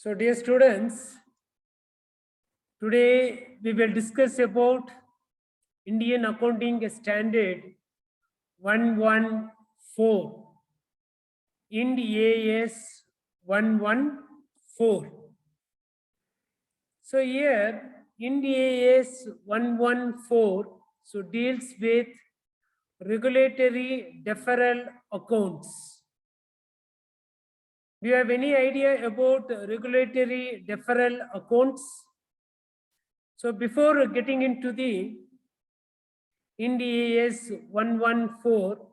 So dear students, today we will discuss about Indian Accounting Standard 114, IND AS 114. So here IND AS 114 so deals with regulatory deferral accounts. Do you have any idea about regulatory deferral accounts? So before getting into the IND AS 114,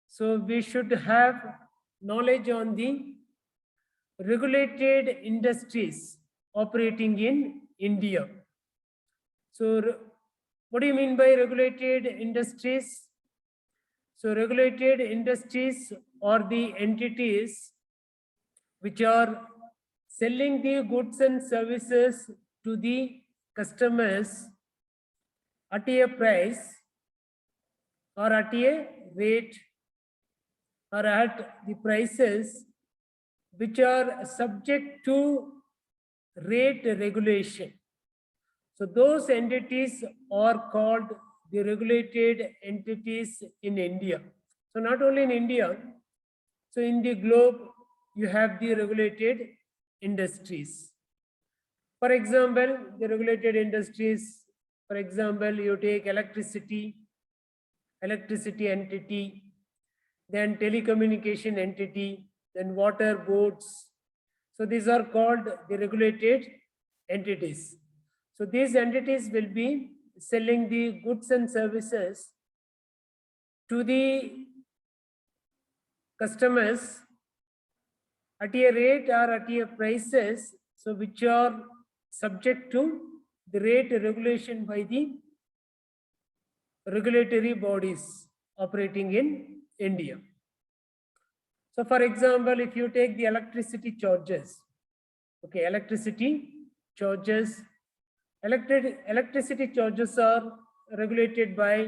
so we should have knowledge on the regulated industries operating in India. So what do you mean by regulated industries? So regulated industries are the entities which are selling the goods and services to the customers at a price or at a rate or at the prices which are subject to rate regulation. So those entities are called the regulated entities in India. So not only in India, so in the globe, you have the regulated industries. For example, the regulated industries, for example, you take electricity entity, then telecommunication entity, then water boards. So these are called the regulated entities. So these entities will be selling the goods and services to the customers at a rate or at a prices, so which are subject to the rate regulation by the regulatory bodies operating in India. So for example, if you take the electricity charges, okay, electricity charges are regulated by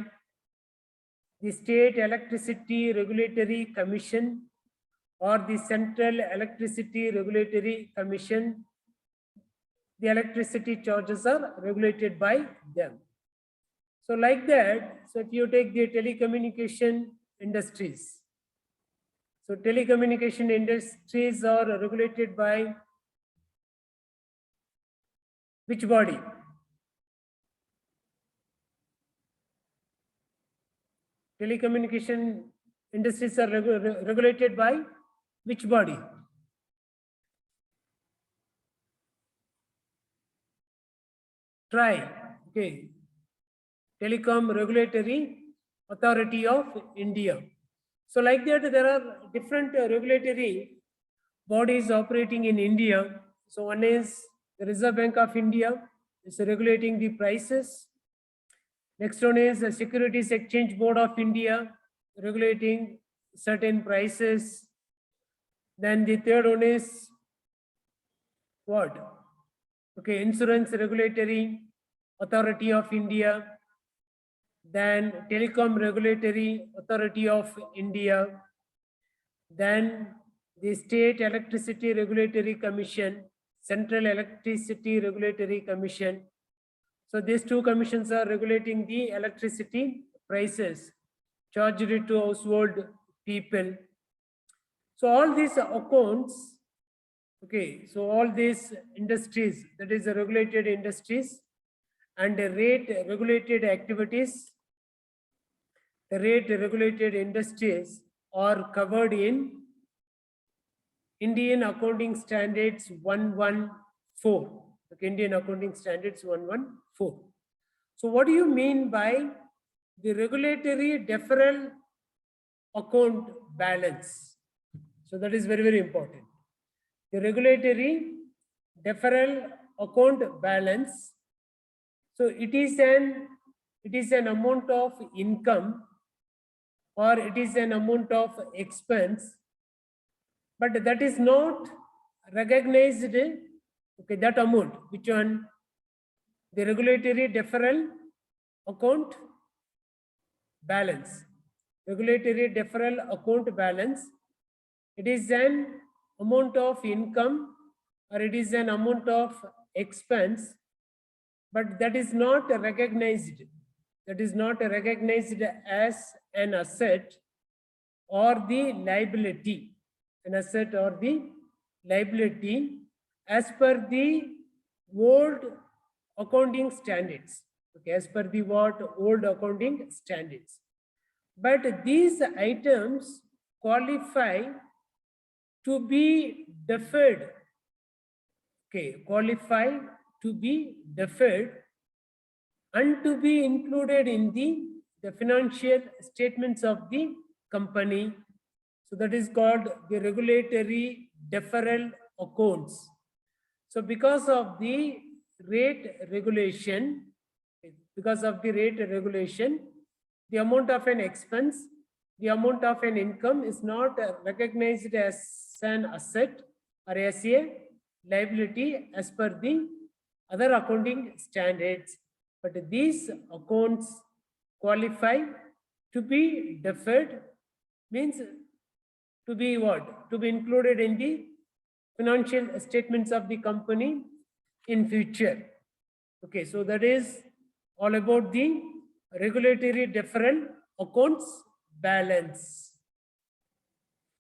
the State Electricity Regulatory Commission or the Central Electricity Regulatory Commission. The electricity charges are regulated by them. So like that, so if you take the telecommunication industries, so telecommunication industries are regulated by which body? Telecommunication industries are regulated by which body? Try, okay. Telecom Regulatory Authority of India. So like that, there are different regulatory bodies operating in India. So one is the Reserve Bank of India, is regulating the prices. Next one is the Securities Exchange Board of India, regulating certain prices. Then the third one is what? Okay, Insurance Regulatory Authority of India. Then Telecom Regulatory Authority of India. Then the State Electricity Regulatory Commission, Central Electricity Regulatory Commission. So these two commissions are regulating the electricity prices charged to household people. So all these accounts, okay, so all these industries, that is the regulated industries and the rate regulated activities, the rate regulated industries are covered in Indian Accounting Standards 114. Okay, Indian Accounting Standards 114. So what do you mean by the regulatory deferral account balance? So that is very, very important. The regulatory deferral account balance. So it is an amount of income or it is an amount of expense, but that is not recognized. Okay, that amount, which one? The regulatory deferral account balance. Regulatory deferral account balance. It is an amount of income or it is an amount of expense, but that is not recognized. That is not recognized as an asset or the liability, an asset or the liability as per the old accounting standards. Okay, as per the what old accounting standards. But these items qualify to be deferred. Okay, qualify to be deferred and to be included in the financial statements of the company. So that is called the regulatory deferral accounts. So because of the rate regulation, the amount of an expense, the amount of an income is not recognized as an asset or as a liability as per the other accounting standards. But these accounts qualify to be deferred, means to be what? To be included in the financial statements of the company in future. Okay, so that is all about the regulatory deferral accounts balance.